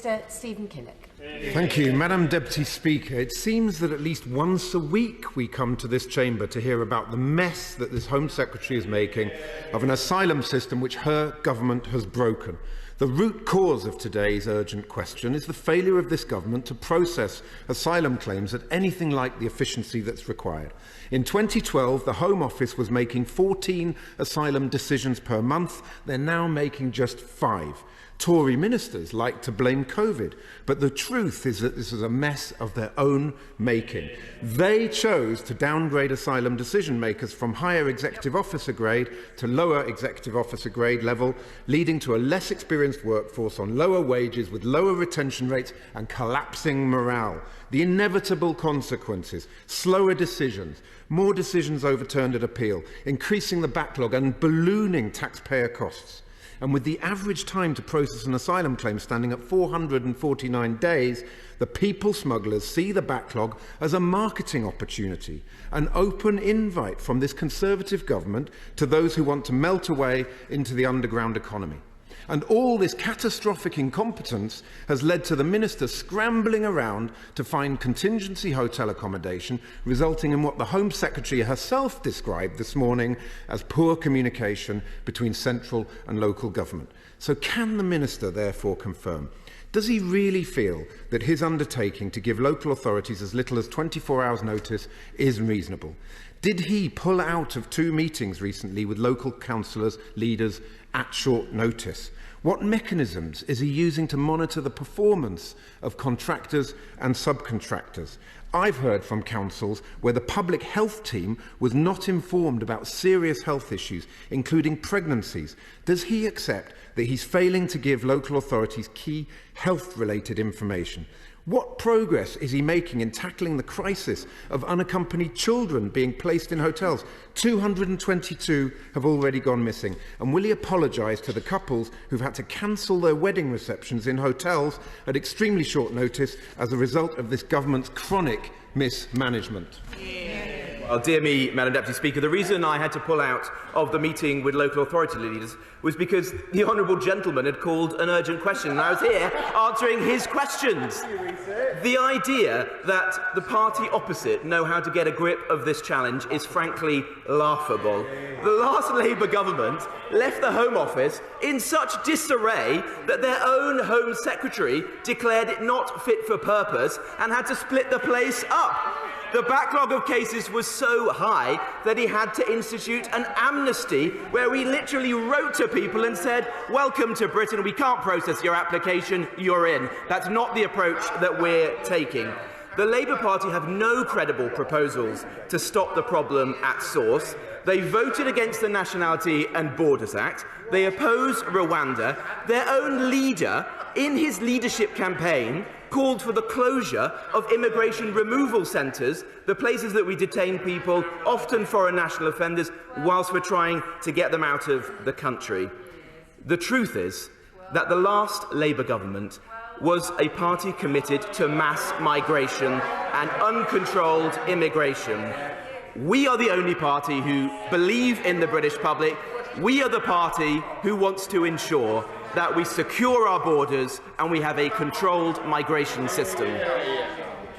Minister Stephen Kinnock. Thank you, Madam Deputy Speaker. It seems that at least once a week we come to this chamber to hear about the mess that this Home Secretary is making of an asylum system which her government has broken. The root cause of today's urgent question is the failure of this government to process asylum claims at anything like the efficiency that's required. In 2012, the Home Office was making 14 asylum decisions per month. They're now making just 5. Tory ministers like to blame COVID, but the truth is that this is a mess of their own making. They chose to downgrade asylum decision makers from higher executive officer grade to lower executive officer grade level, leading to a less experienced workforce on lower wages with lower retention rates and collapsing morale. The inevitable consequences: slower decisions, more decisions overturned at appeal, increasing the backlog and ballooning taxpayer costs. And with the average time to process an asylum claim standing at 449 days, the people smugglers see the backlog as a marketing opportunity, an open invite from this Conservative government to those who want to melt away into the underground economy. And all this catastrophic incompetence has led to the minister scrambling around to find contingency hotel accommodation, resulting in what the Home Secretary herself described this morning as poor communication between central and local government. So can the minister therefore confirm, does he really feel that his undertaking to give local authorities as little as 24 hours notice is reasonable? Did he pull out of 2 meetings recently with local councillors, leaders at short notice? What mechanisms is he using to monitor the performance of contractors and subcontractors? I've heard from councils where the public health team was not informed about serious health issues, including pregnancies. Does he accept that he's failing to give local authorities key health-related information? What progress is he making in tackling the crisis of unaccompanied children being placed in hotels? 222 have already gone missing. And will he apologise to the couples who've had to cancel their wedding receptions in hotels at extremely short notice as a result of this government's chronic mismanagement? Well, dear me, Madam Deputy Speaker, the reason I had to pull out of the meeting with local authority leaders was because the honourable gentleman had called an urgent question, and I was here answering his questions. The idea that the party opposite know how to get a grip of this challenge is frankly laughable. The last Labour government left the Home Office in such disarray that their own Home Secretary declared it not fit for purpose and had to split the place up. The backlog of cases was so high that he had to institute an amnesty where he literally wrote to people and said, "Welcome to Britain, we can't process your application, you're in." That's not the approach that we're taking. The Labour Party have no credible proposals to stop the problem at source. They voted against the Nationality and Borders Act. They oppose Rwanda. Their own leader, in his leadership campaign, called for the closure of immigration removal centres, the places that we detain people, often foreign national offenders, whilst we're trying to get them out of the country. The truth is that the last Labour government was a party committed to mass migration and uncontrolled immigration. We are the only party who believe in the British public. We are the party who wants to ensure that we secure our borders and we have a controlled migration system.